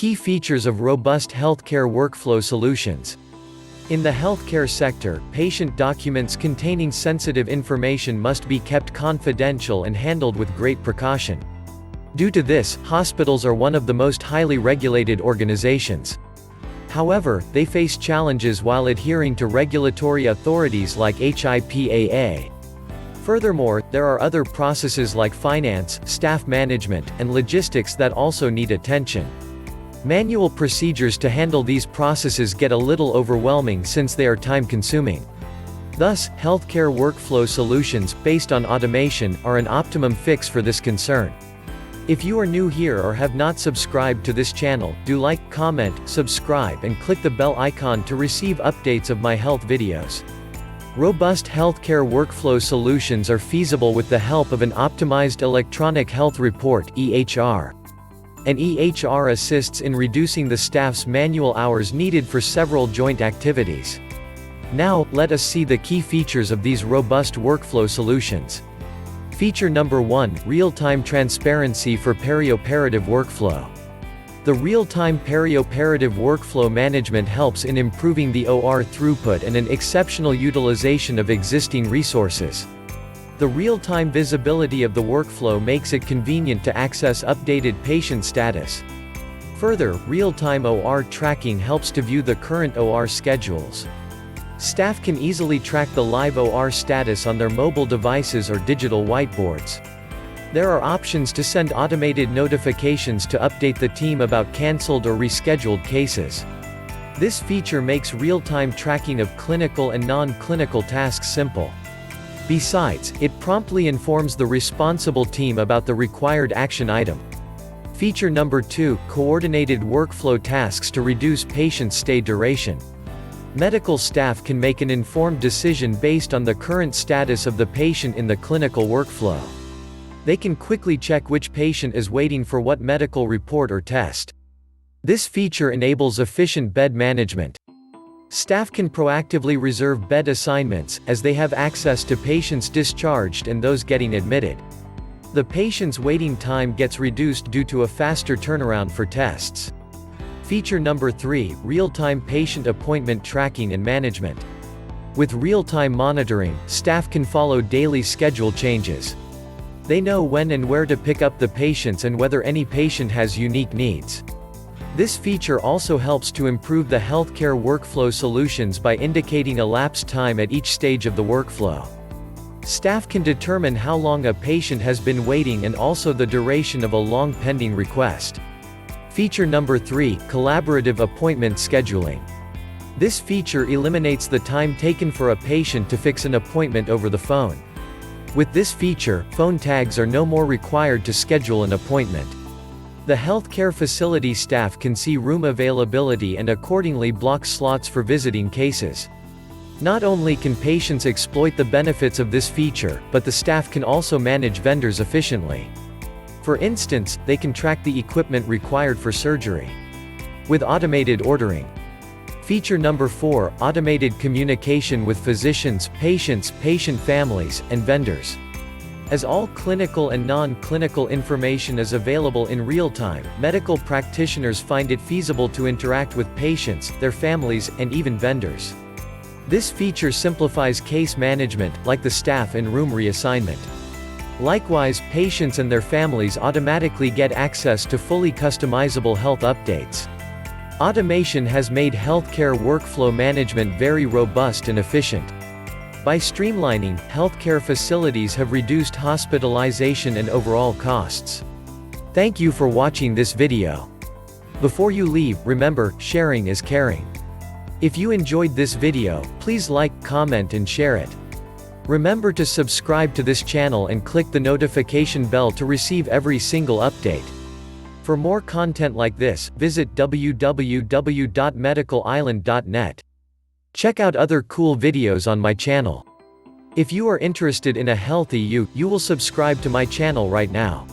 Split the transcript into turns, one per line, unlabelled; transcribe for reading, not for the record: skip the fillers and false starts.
Key features of robust healthcare workflow solutions. In the healthcare sector, patient documents containing sensitive information must be kept confidential and handled with great precaution. Due to this, hospitals are one of the most highly regulated organizations. However, they face challenges while adhering to regulatory authorities like HIPAA. Furthermore, there are other processes like finance, staff management, and logistics that also need attention. Manual procedures to handle these processes get a little overwhelming since they are time-consuming. Thus, healthcare workflow solutions, based on automation, are an optimum fix for this concern. If you are new here or have not subscribed to this channel, do like, comment, subscribe and click the bell icon to receive updates of my health videos. Robust healthcare workflow solutions are feasible with the help of an optimized electronic health report (EHR). An EHR assists in reducing the staff's manual hours needed for several joint activities. Now, let us see the key features of these robust workflow solutions. Feature number 1, Real-Time Transparency for Perioperative Workflow. The real-time perioperative workflow management helps in improving the OR throughput and an exceptional utilization of existing resources. The real-time visibility of the workflow makes it convenient to access updated patient status. Further, real-time OR tracking helps to view the current OR schedules. Staff can easily track the live OR status on their mobile devices or digital whiteboards. There are options to send automated notifications to update the team about cancelled or rescheduled cases. This feature makes real-time tracking of clinical and non-clinical tasks simple. Besides, it promptly informs the responsible team about the required action item. Feature number 2, Coordinated Workflow Tasks to reduce patient stay duration. Medical staff can make an informed decision based on the current status of the patient in the clinical workflow. They can quickly check which patient is waiting for what medical report or test. This feature enables efficient bed management. Staff can proactively reserve bed assignments, as they have access to patients discharged and those getting admitted. The patient's waiting time gets reduced due to a faster turnaround for tests. Feature number 3, Real-Time Patient Appointment Tracking and Management. With real-time monitoring, staff can follow daily schedule changes. They know when and where to pick up the patients and whether any patient has unique needs. This feature also helps to improve the healthcare workflow solutions by indicating elapsed time at each stage of the workflow. Staff can determine how long a patient has been waiting and also the duration of a long pending request. Feature number 3, Collaborative Appointment Scheduling. This feature eliminates the time taken for a patient to fix an appointment over the phone. With this feature, phone tags are no more required to schedule an appointment. The healthcare facility staff can see room availability and accordingly block slots for visiting cases. Not only can patients exploit the benefits of this feature, but the staff can also manage vendors efficiently. For instance, they can track the equipment required for surgery. With automated ordering. Feature number 4, Automated Communication with physicians, patients, patient families, and vendors. As all clinical and non-clinical information is available in real time, medical practitioners find it feasible to interact with patients, their families, and even vendors. This feature simplifies case management, like the staff and room reassignment. Likewise, patients and their families automatically get access to fully customizable health updates. Automation has made healthcare workflow management very robust and efficient. By streamlining, healthcare facilities have reduced hospitalization and overall costs. Thank you for watching this video. Before you leave, remember, sharing is caring. If you enjoyed this video, please like, comment and share it. Remember to subscribe to this channel and click the notification bell to receive every single update. For more content like this, visit www.medicalisland.net. Check out other cool videos on my channel. If you are interested in a healthy you will subscribe to my channel right now.